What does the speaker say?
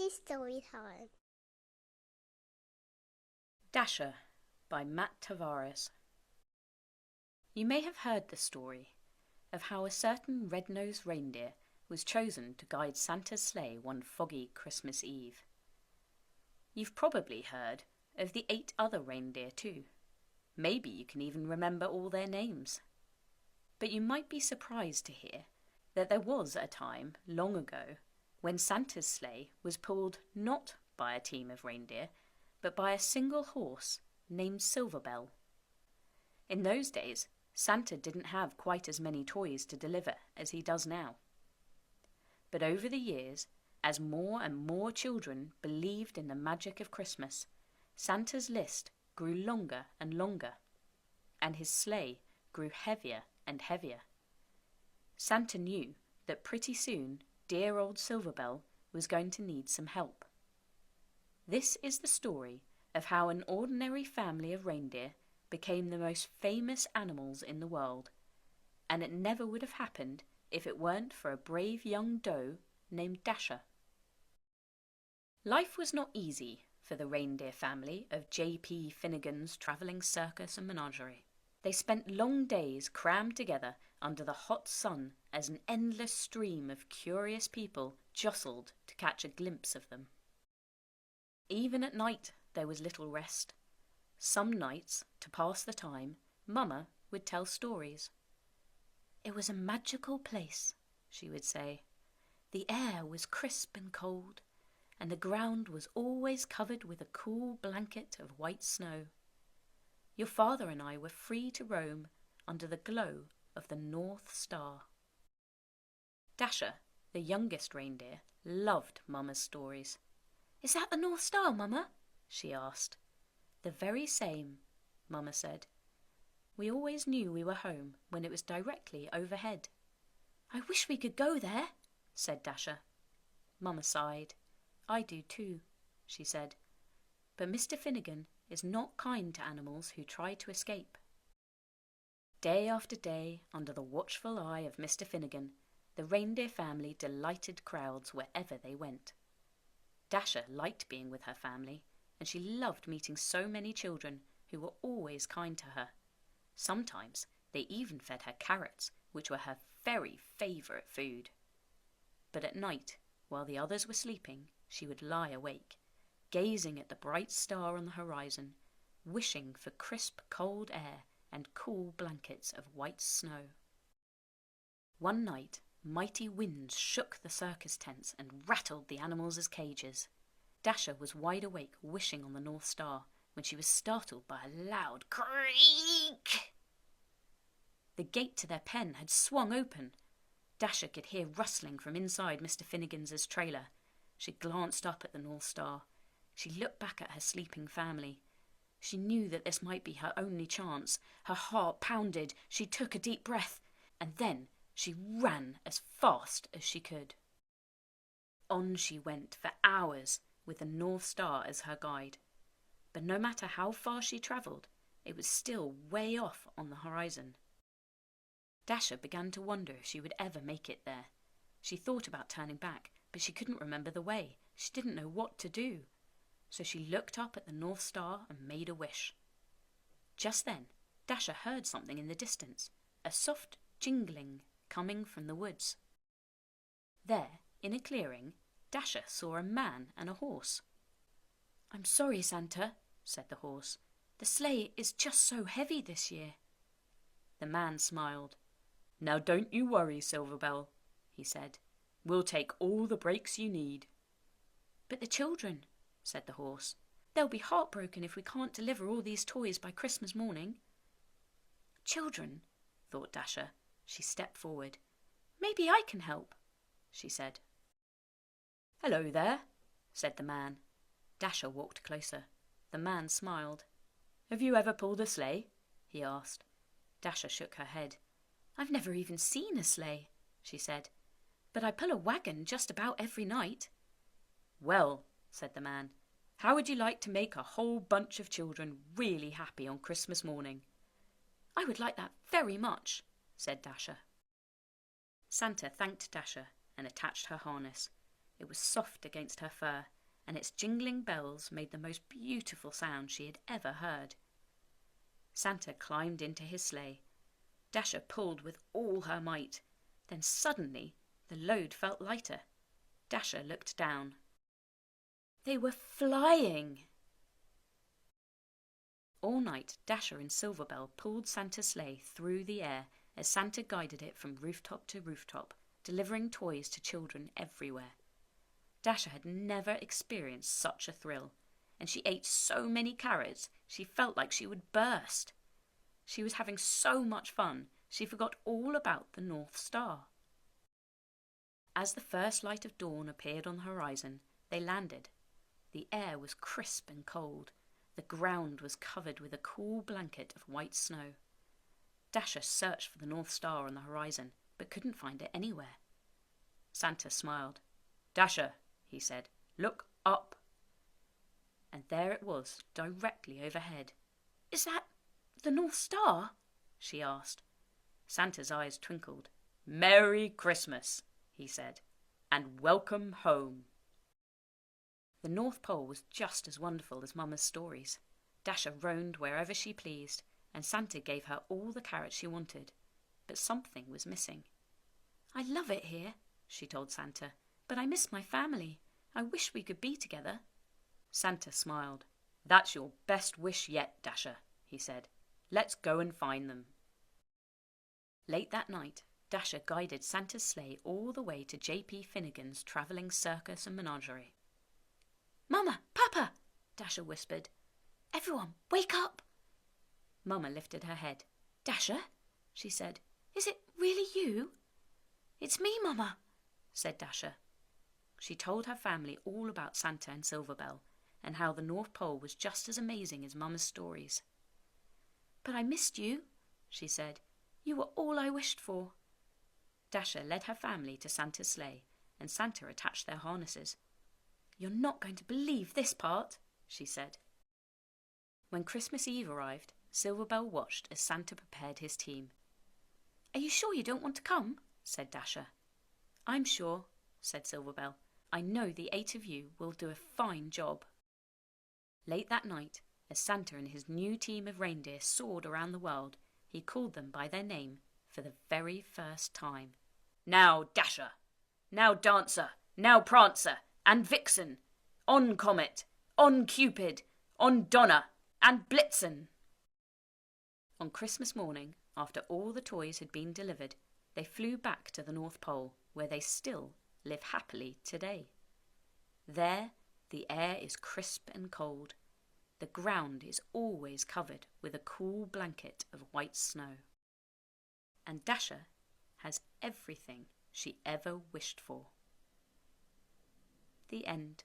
is story time. Dasher by Matt Tavares. You may have heard the story of how a certain red-nosed reindeer was chosen to guide Santa's sleigh one foggy Christmas Eve. You've probably heard of the 8 other reindeer too. Maybe you can even remember all their names. But you might be surprised to hear that there was a time long ago when Santa's sleigh was pulled not by a team of reindeer, but by a single horse named Silverbell. In those days, Santa didn't have quite as many toys to deliver as he does now. But over the years, as more and more children believed in the magic of Christmas, Santa's list grew longer and longer, and his sleigh grew heavier and heavier. Santa knew that pretty soon dear old Silverbell was going to need some help. This is the story of how an ordinary family of reindeer became the most famous animals in the world, and it never would have happened if it weren't for a brave young doe named Dasher. Life was not easy for the reindeer family of J.P. Finnegan's travelling circus and menagerie. They spent long days crammed together under the hot sun as an endless stream of curious people jostled to catch a glimpse of them. Even at night there was little rest. Some nights, to pass the time, Mama would tell stories. "It was a magical place," she would say. "The air was crisp and cold, and the ground was always covered with a cool blanket of white snow. Your father and I were free to roam under the glow of the North Star." Dasher, the youngest reindeer, loved Mama's stories. "Is that the North Star, Mama?" she asked. "The very same," Mama said. "We always knew we were home when it was directly overhead." "I wish we could go there," said Dasher. Mama sighed. "I do too," she said. "But Mr. Finnegan is not kind to animals who try to escape." Day after day, under the watchful eye of Mr. Finnegan, the reindeer family delighted crowds wherever they went. Dasher liked being with her family, and she loved meeting so many children who were always kind to her. Sometimes they even fed her carrots, which were her very favourite food. But at night, while the others were sleeping, she would lie awake, gazing at the bright star on the horizon, wishing for crisp, cold air and cool blankets of white snow. One night, mighty winds shook the circus tents and rattled the animals' cages. Dasher was wide awake, wishing on the North Star, when she was startled by a loud creak. The gate to their pen had swung open. Dasher could hear rustling from inside Mr. Finnegan's trailer. She glanced up at the North Star. She looked back at her sleeping family. She knew that this might be her only chance. Her heart pounded. She took a deep breath, and then she ran as fast as she could. On she went for hours, with the North Star as her guide. But no matter how far she travelled, it was still way off on the horizon. Dasher began to wonder if she would ever make it there. She thought about turning back, but she couldn't remember the way. She didn't know what to do. So she looked up at the North Star and made a wish. Just then, Dasher heard something in the distance, a soft jingling coming from the woods. There, in a clearing, Dasher saw a man and a horse. "I'm sorry, Santa," said the horse. "The sleigh is just so heavy this year." The man smiled. "Now don't you worry, Silverbell," he said. "We'll take all the breaks you need." "But the children," said the horse. "They'll be heartbroken if we can't deliver all these toys by Christmas morning." "Children," thought Dasher. She stepped forward. "Maybe I can help," she said. "Hello there," said the man. Dasher walked closer. The man smiled. "Have you ever pulled a sleigh?" he asked. Dasher shook her head. "I've never even seen a sleigh," she said. "But I pull a wagon just about every night." "Well," said the man, "how would you like to make a whole bunch of children really happy on Christmas morning?" "I would like that very much," said Dasher. Santa thanked Dasher and attached her harness. It was soft against her fur, and its jingling bells made the most beautiful sound she had ever heard. Santa climbed into his sleigh. Dasher pulled with all her might. Then suddenly the load felt lighter. Dasher looked down. They were flying! All night, Dasher and Silverbell pulled Santa's sleigh through the air as Santa guided it from rooftop to rooftop, delivering toys to children everywhere. Dasher had never experienced such a thrill, and she ate so many carrots she felt like she would burst. She was having so much fun, she forgot all about the North Star. As the first light of dawn appeared on the horizon, they landed. The air was crisp and cold. The ground was covered with a cool blanket of white snow. Dasher searched for the North Star on the horizon, but couldn't find it anywhere. Santa smiled. "Dasher," he said, "look up." And there it was, directly overhead. "Is that the North Star?" she asked. Santa's eyes twinkled. "Merry Christmas," he said, "and welcome home." The North Pole was just as wonderful as Mama's stories. Dasher roamed wherever she pleased, and Santa gave her all the carrots she wanted. But something was missing. "I love it here," she told Santa, "but I miss my family. I wish we could be together." Santa smiled. "That's your best wish yet, Dasher," he said. "Let's go and find them." Late that night, Dasher guided Santa's sleigh all the way to J.P. Finnegan's travelling circus and menagerie. "Mama! Papa!" Dasher whispered. "Everyone, wake up!" Mama lifted her head. "Dasher," she said, "is it really you?" "It's me, Mama," said Dasher. She told her family all about Santa and Silverbell, and how the North Pole was just as amazing as Mama's stories. "But I missed you," she said. "You were all I wished for." Dasher led her family to Santa's sleigh, and Santa attached their harnesses. "You're not going to believe this part," she said. When Christmas Eve arrived, Silverbell watched as Santa prepared his team. "Are you sure you don't want to come?" said Dasher. "I'm sure," said Silverbell. "I know the 8 of you will do a fine job." Late that night, as Santa and his new team of reindeer soared around the world, he called them by their name for the very first time. "Now Dasher! Now Dancer! Now Prancer! And Vixen! On Comet! On Cupid! On Donner! And Blitzen!" On Christmas morning, after all the toys had been delivered, they flew back to the North Pole, where they still live happily today. There, the air is crisp and cold. The ground is always covered with a cool blanket of white snow. And Dasher has everything she ever wished for. The end.